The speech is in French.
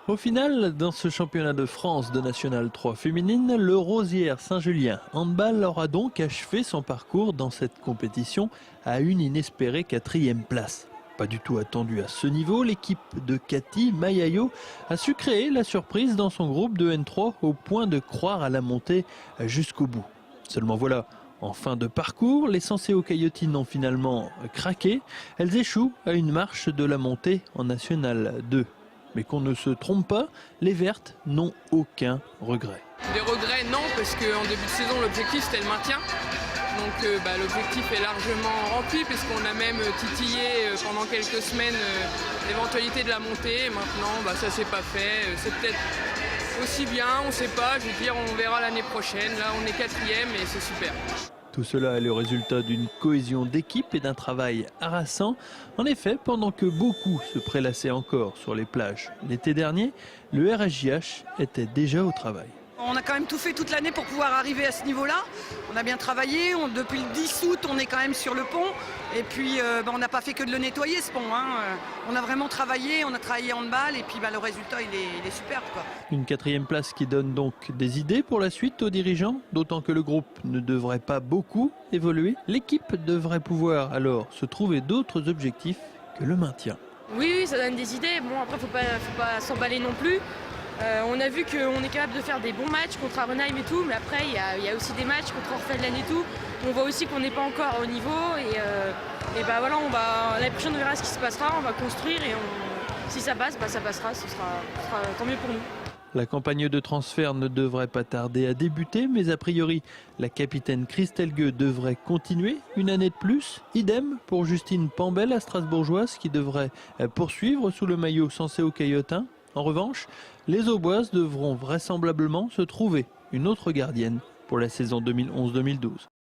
Au final, dans ce championnat de France de National 3 féminine, le Rosières Saint-Julien handball aura donc achevé son parcours dans cette compétition à une inespérée 4e place. Pas du tout attendue à ce niveau, l'équipe de Cathy Mayayo a su créer la surprise dans son groupe de N3 au point de croire à la montée jusqu'au bout. Seulement voilà, en fin de parcours, les Senseo Coyotes ont finalement craqué. Elles échouent à une marche de la montée en National 2. Mais qu'on ne se trompe pas, les Vertes n'ont aucun regret. Des regrets, non, parce qu'en début de saison, l'objectif c'était le maintien. Donc l'objectif est largement rempli, puisqu'on a même titillé pendant quelques semaines l'éventualité de la montée. Et maintenant, ça s'est pas fait. C'est peut-être aussi bien, on ne sait pas. Je veux dire, on verra l'année prochaine. Là, on est 4e et c'est super. Tout cela est le résultat d'une cohésion d'équipe et d'un travail harassant. En effet, pendant que beaucoup se prélassaient encore sur les plages l'été dernier, le RSJH était déjà au travail. On a quand même tout fait toute l'année pour pouvoir arriver à ce niveau-là. On a bien travaillé, depuis le 10 août on est quand même sur le pont. Et puis on n'a pas fait que de le nettoyer ce pont. On a vraiment travaillé, on a travaillé handball et puis le résultat il est superbe, quoi. Une 4e place qui donne donc des idées pour la suite aux dirigeants, d'autant que le groupe ne devrait pas beaucoup évoluer. L'équipe devrait pouvoir alors se trouver d'autres objectifs que le maintien. Oui, ça donne des idées. Bon, après faut pas s'emballer non plus. On a vu qu'on est capable de faire des bons matchs contre Arenheim et tout, mais après il y a aussi des matchs contre Orfelden et tout. On voit aussi qu'on n'est pas encore au niveau et voilà, l'année prochaine on verra ce qui se passera, on va construire et si ça passe, ça passera, ce sera tant mieux pour nous. La campagne de transfert ne devrait pas tarder à débuter, mais a priori, la capitaine Christelle Gueux devrait continuer une année de plus. Idem pour Justine Pambel, la Strasbourgeoise, qui devrait poursuivre sous le maillot Senseo Coyotin. En revanche, les Auboises devront vraisemblablement se trouver une autre gardienne pour la saison 2011-2012.